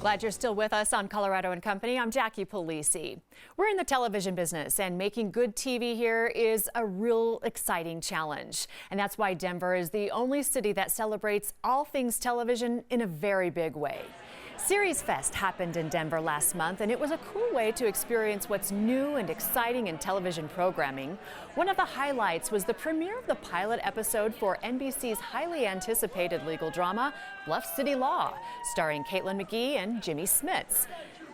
Glad you're still with us on Colorado and Company. I'm Jackie Polisi. We're in the television business, and making good TV here is a real exciting challenge. And that's why Denver is the only city that celebrates all things television in a very big way. Series Fest happened in Denver last month, and it was a cool way to experience what's new and exciting in television programming. One of the highlights was the premiere of the pilot episode for NBC's highly anticipated legal drama, Bluff City Law, starring Caitlin McGee and Jimmy Smits.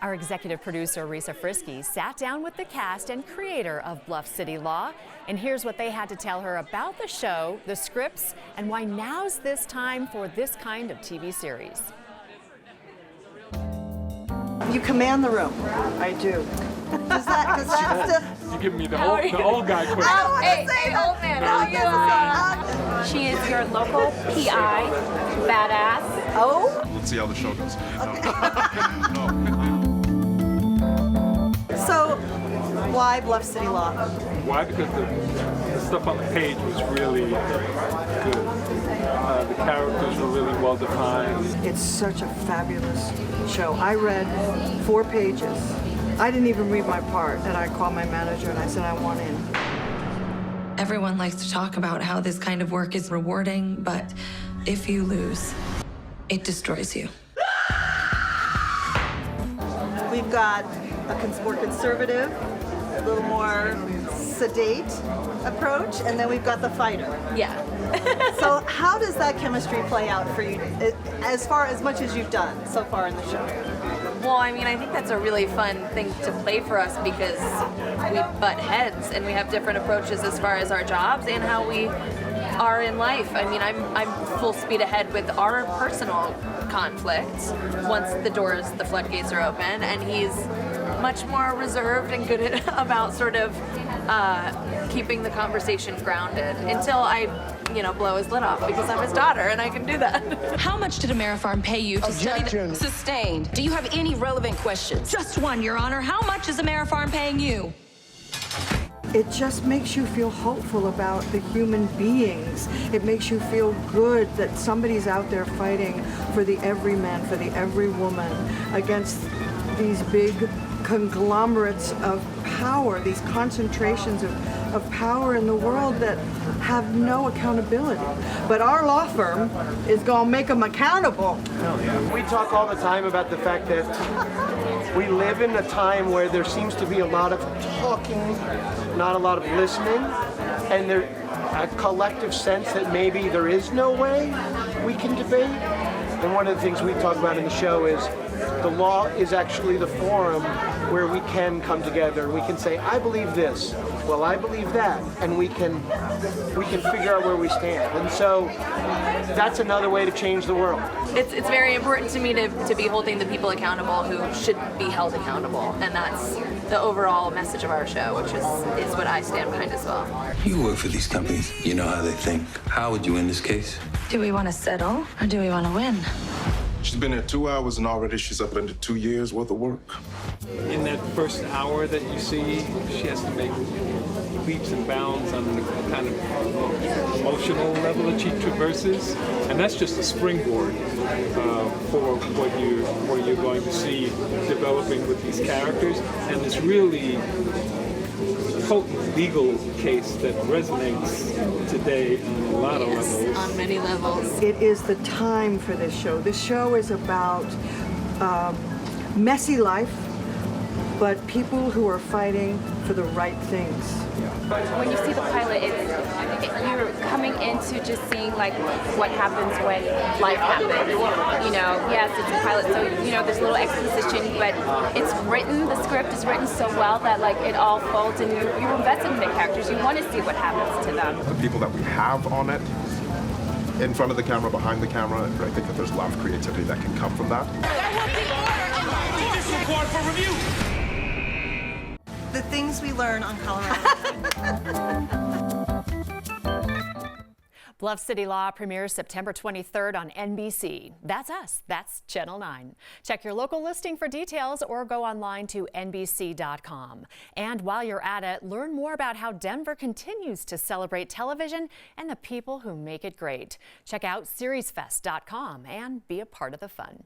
Our executive producer, Risa Frisky, sat down with the cast and creator of Bluff City Law, and here's what they had to tell her about the show, the scripts, and why now's this time for this kind of TV series. You command the room. I do. Does that still? You give me the old guy question. Hey, old man, how you? She is your local PI, badass. Oh? Let's see how the show goes. So, why Bluff City Law? Why? Because the stuff on the page was really good. The characters were really well defined. It's such a fabulous show. I read 4 pages. I didn't even read my part, and I called my manager and I said I want in. Everyone likes to talk about how this kind of work is rewarding, but if you lose, it destroys you. We've got a more conservative, a little more sedate approach, and then we've got the fighter. Yeah. So how does that chemistry play out for you, as much as you've done so far in the show? Well, I mean, I think that's a really fun thing to play for us because we butt heads and we have different approaches as far as our jobs and how we are in life. I mean, I'm full speed ahead with our personal conflicts once the floodgates are open, and he's much more reserved and good about sort of keeping the conversation grounded until I, blow his lid off because I'm his daughter and I can do that. How much did AmeriFarm pay you to study the... Sustained. Do you have any relevant questions? Just one, Your Honor. How much is AmeriFarm paying you? It just makes you feel hopeful about the human beings. It makes you feel good that somebody's out there fighting for the everyman, for the every woman, against these big conglomerates of power, these concentrations of power in the world that have no accountability. But our law firm is going to make them accountable. We talk all the time about the fact that we live in a time where there seems to be a lot of talking, not a lot of listening, and there a collective sense that maybe there is no way we can debate. And one of the things we talk about in the show is the law is actually the forum where we can come together. We can say, I believe this, well, I believe that, and we can figure out where we stand. And so that's another way to change the world. It's very important to me to be holding the people accountable who should be held accountable, and that's the overall message of our show, which is what I stand behind as well. You work for these companies. You know how they think. How would you win this case? Do we want to settle or do we want to win? She's been here 2 hours and already she's up into 2 years worth of work. In that first hour that you see, she has to make leaps and bounds on the kind of emotional level that she traverses, and that's just a springboard for what you're going to see developing with these characters, and this really potent legal case that resonates today on a lot of levels. On many levels. It is the time for this show. This show is about messy life, but people who are fighting for the right things. When you see the pilot, you're coming into just seeing like what happens when life happens. Yes, it's a pilot, so there's a little exposition, but it's written. The script is written so well that like it all folds, and you're invested in the characters. You want to see what happens to them. The people that we have on it, in front of the camera, behind the camera, I think that there's a lot of creativity that can come from that. The things we learn on Colorado. Bluff City Law premieres September 23rd on NBC. That's us. That's Channel 9. Check your local listing for details or go online to NBC.com. And while you're at it, learn more about how Denver continues to celebrate television and the people who make it great. Check out SeriesFest.com and be a part of the fun.